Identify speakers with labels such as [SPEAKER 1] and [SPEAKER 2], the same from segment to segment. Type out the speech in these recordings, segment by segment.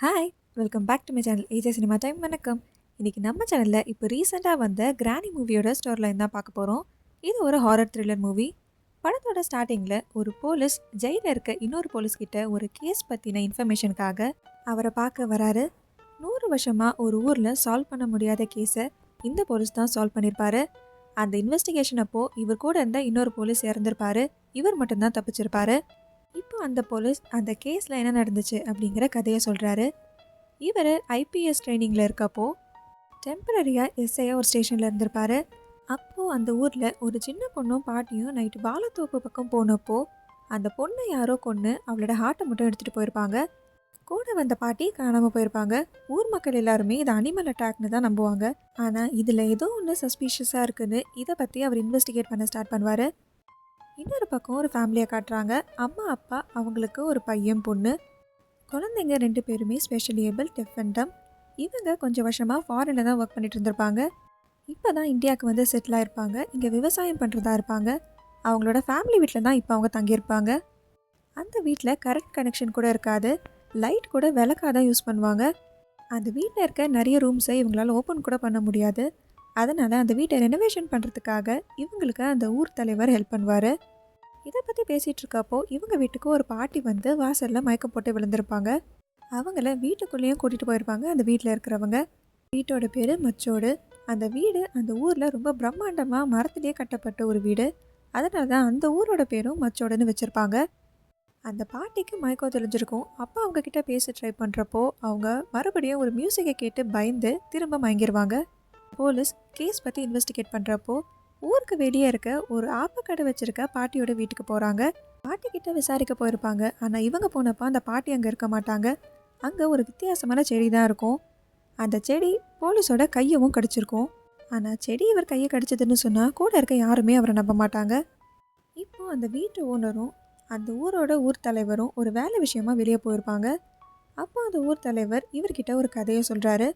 [SPEAKER 1] Hi! Welcome back to my channel AJ cinema time. வணக்கம். இன்றைக்கி நம்ம சேனலில் இப்போ ரீசெண்டாக வந்த கிரானி மூவியோட ஸ்டோரி லைன் தான் பார்க்க போகிறோம். இது ஒரு ஹாரர் த்ரில்லர் மூவி. படத்தோட ஸ்டார்டிங்கில் ஒரு போலீஸ் ஜெயிலில் இருக்க இன்னொரு போலீஸ்கிட்ட ஒரு கேஸ் பற்றின இன்ஃபர்மேஷனுக்காக அவரை பார்க்க வராரு. 100 வருஷமாக ஒரு ஊரில் சால்வ் பண்ண முடியாத கேஸை இந்த போலீஸ் தான் சால்வ் பண்ணியிருப்பாரு. அந்த இன்வெஸ்டிகேஷன் அப்போது இவர் கூட இருந்த இன்னொரு போலீஸ் இறந்துருப்பாரு. இவர் மட்டும்தான் தப்பிச்சிருப்பாரு. இப்போ அந்த போலீஸ் அந்த கேஸில் என்ன நடந்துச்சு அப்படிங்கிற கதையை சொல்கிறாரு. இவர் ஐபிஎஸ் ட்ரைனிங்கில் இருக்கப்போ டெம்பரரியாக எஸ்ஐயாக ஒரு ஸ்டேஷனில் இருந்திருப்பார். அப்போது அந்த ஊரில் ஒரு சின்ன பொண்ணும் பாட்டியும் நைட்டு வாழைத்தோப்பு பக்கம் போனப்போ அந்த பொண்ணை யாரோ கொன்று அவளோட ஹார்ட்டை மட்டும் எடுத்துகிட்டு போயிருப்பாங்க. கூட வந்த பாட்டி காணாமல் போயிருப்பாங்க. ஊர் மக்கள் எல்லாருமே இது அனிமல் அட்டாக்னு தான் நம்புவாங்க. ஆனால் இதில் ஏதோ ஒன்று சஸ்பீஷியஸாக இருக்குன்னு இதை பற்றி அவர் இன்வெஸ்டிகேட் பண்ண ஸ்டார்ட் பண்ணுவார். இன்னொரு பக்கம் ஒரு ஃபேமிலியை காட்டுறாங்க. அம்மா அப்பா, அவங்களுக்கு ஒரு பையன் பொண்ணு. குழந்தைங்க 2 பேருமே ஸ்பெஷல் ஏபிள் டெஃப் அண்ட் டம். இவங்க கொஞ்சம் வருஷமாக ஃபாரினில் தான் ஒர்க் பண்ணிட்டு இருந்திருப்பாங்க. இப்போ தான் இந்தியாவுக்கு வந்து செட்டில் ஆகிருப்பாங்க. இங்கே விவசாயம் பண்ணுறதா இருப்பாங்க. அவங்களோட ஃபேமிலி வீட்டில் தான் இப்போ அவங்க தங்கியிருப்பாங்க. அந்த வீட்டில் கரண்ட் கனெக்ஷன் கூட இருக்காது. லைட் கூட விளக்காக தான் யூஸ் பண்ணுவாங்க. அந்த வீட்டில் இருக்க நிறைய ரூம்ஸை இவங்களால் ஓப்பன் கூட பண்ண முடியாது. அதனால் அந்த வீட்டை ரெனோவேஷன் பண்ணுறதுக்காக இவங்களுக்கு அந்த ஊர் தலைவர் ஹெல்ப் பண்ணுவார். இதை பற்றி பேசிகிட்டு இருக்கப்போ இவங்க வீட்டுக்கு ஒரு பாட்டி வந்து வாசலில் மயக்கம் போட்டு விழுந்திருப்பாங்க. அவங்கள வீட்டுக்குள்ளேயும் கூட்டிகிட்டு போயிருப்பாங்க அந்த வீட்டில் இருக்கிறவங்க. வீட்டோட பேர் மச்சோடு. அந்த வீடு அந்த ஊரில் ரொம்ப பிரம்மாண்டமாக மரத்துலேயே கட்டப்பட்ட ஒரு வீடு. அதனால தான் அந்த ஊரோட பேரும் மச்சோடுன்னு வச்சுருப்பாங்க. அந்த பாட்டிக்கு மயக்கம் தெளிஞ்சிருக்கும். அப்போ அவங்கக்கிட்ட பேச ட்ரை பண்ணுறப்போ அவங்க மறுபடியும் ஒரு மியூசிக்கை கேட்டு பயந்து திரும்ப மயங்கிடுவாங்க. போலீஸ் கேஸ் பற்றி இன்வெஸ்டிகேட் பண்ணுறப்போ ஊருக்கு வெளியே இருக்க ஒரு ஆப்பக்கடை வச்சுருக்க பாட்டியோட வீட்டுக்கு போகிறாங்க. பாட்டிக்கிட்ட விசாரிக்க போயிருப்பாங்க. ஆனால் இவங்க போனப்போ அந்த பாட்டி அங்கே இருக்க மாட்டாங்க. அங்கே ஒரு வித்தியாசமான செடி தான் இருக்கும். அந்த செடி போலீஸோட கையவும் கடிச்சிருக்கும். ஆனால் செடி இவர் கையை கடிச்சதுன்னு சொன்னால் கூட இருக்க யாருமே அவரை நம்ப மாட்டாங்க. இப்போது அந்த வீட்டு ஓனரும் அந்த ஊரோட ஊர் தலைவரும் ஒரு வேலை விஷயமா வெளியே போயிருப்பாங்க. அப்போ அந்த ஊர் தலைவர் இவர்கிட்ட ஒரு கதையை சொல்கிறாரு.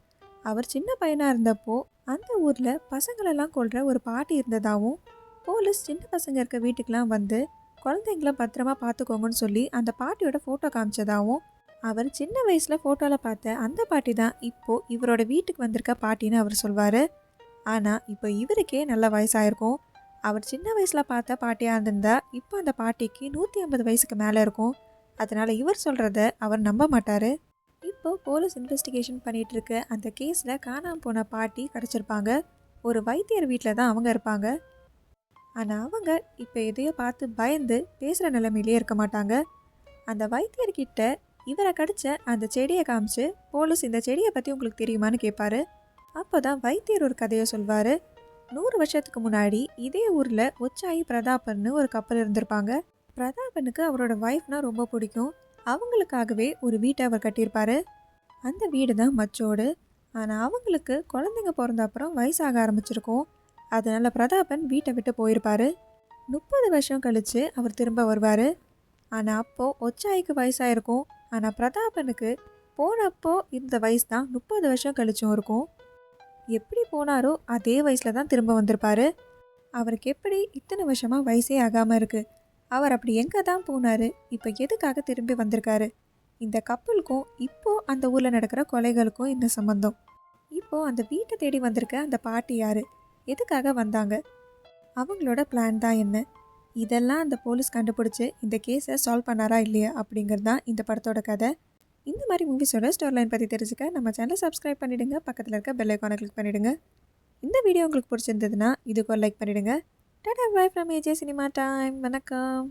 [SPEAKER 1] அவர் சின்ன பையனாக இருந்தப்போ அந்த ஊரில் பசங்களெல்லாம் கொல்ற ஒரு பாட்டி இருந்ததாகவும், போலீஸ் சின்ன பசங்க இருக்க வீட்டுக்கெலாம் வந்து குழந்தைங்கள பத்திரமா பார்த்துக்கோங்கன்னு சொல்லி அந்த பாட்டியோட ஃபோட்டோ காமிச்சதாகவும், அவர் சின்ன வயசில் ஃபோட்டோவில் பார்த்த அந்த பாட்டி தான் இப்போது இவரோட வீட்டுக்கு வந்திருக்க பாட்டின்னு அவர் சொல்வார். ஆனால் இப்போ இவருக்கே நல்ல வயசாயிருக்கும். அவர் சின்ன வயசில் பார்த்த பாட்டியாக இருந்திருந்தா இப்போ அந்த பாட்டிக்கு 150 வயசுக்கு மேலே இருக்கும். அதனால் இவர் சொல்கிறத அவர் நம்ப மாட்டார். இப்போது போலீஸ் இன்வெஸ்டிகேஷன் பண்ணிகிட்டு இருக்க அந்த கேஸில் காணாமல் போன பாட்டி கிடச்சிருப்பாங்க. ஒரு வைத்தியர் வீட்டில் தான் அவங்க இருப்பாங்க. ஆனால் அவங்க இப்போ எதையோ பார்த்து பயந்து பேசுகிற நிலைமையிலே இருக்க மாட்டாங்க. அந்த வைத்தியர்கிட்ட இவரை கடிச்ச அந்த செடியை காமிச்சு போலீஸ் இந்த செடியை பற்றி உங்களுக்கு தெரியுமான்னு கேட்பாரு. அப்போ தான் வைத்தியர் ஒரு கதையை சொல்வார். 100 வருஷத்துக்கு முன்னாடி இதே ஊரில் ஒச்சாயி பிரதாபன்னு ஒரு கப்பல் இருந்திருப்பாங்க. பிரதாபனுக்கு அவரோட ஒய்ஃப்னால் ரொம்ப பிடிக்கும். அவங்களுக்காகவே ஒரு வீட்டை அவர் கட்டியிருப்பார். அந்த வீடு தான் மச்சோடு. ஆனால் அவங்களுக்கு குழந்தைங்க பிறந்த அப்புறம் வயசாக ஆரம்பிச்சிருக்கும். அதனால் பிரதாபன் வீட்டை விட்டு போயிருப்பார். 30 வருஷம் கழித்து அவர் திரும்ப வருவார். ஆனால் அப்போது ஒச்சாய்க்கு வயசாயிருக்கும். ஆனால் பிரதாபனுக்கு போனப்போ இந்த வயசு தான் 30 வருஷம் கழிச்சும் இருக்கும். எப்படி போனாரோ அதே வயசில் தான் திரும்ப வந்திருப்பார். அவருக்கு எப்படி இத்தனை வருஷமாக வயசே ஆகாமல் இருக்குது? அவர் அப்படி எங்கே தான் போனார்? இப்போ எதுக்காக திரும்பி வந்திருக்காரு? இந்த கப்பலுக்கும் இப்போது அந்த ஊரில் நடக்கிற கொலைகளுக்கும் என்ன சம்மந்தம்? இப்போது அந்த வீட்டை தேடி வந்திருக்க அந்த பாட்டி யார்? எதுக்காக வந்தாங்க? அவங்களோட பிளான் தான் என்ன? இதெல்லாம் அந்த போலீஸ் கண்டுபிடிச்சி இந்த கேஸை சால்வ் பண்ணாரா இல்லையா அப்படிங்கிறது தான் இந்த படத்தோட கதை. இந்த மாதிரி மூவிஸோட ஸ்டோரி லைன் பற்றி தெரிஞ்சுக்க நம்ம சேனலை சப்ஸ்கிரைப் பண்ணிவிடுங்க. பக்கத்தில் இருக்க பெல் ஐக்கானை கிளிக் பண்ணிவிடுங்க. இந்த வீடியோ உங்களுக்கு பிடிச்சிருந்ததுன்னா இதுக்கு ஒரு லைக் பண்ணிவிடுங்க. Tata bye from AJ cinema time. வணக்கம்.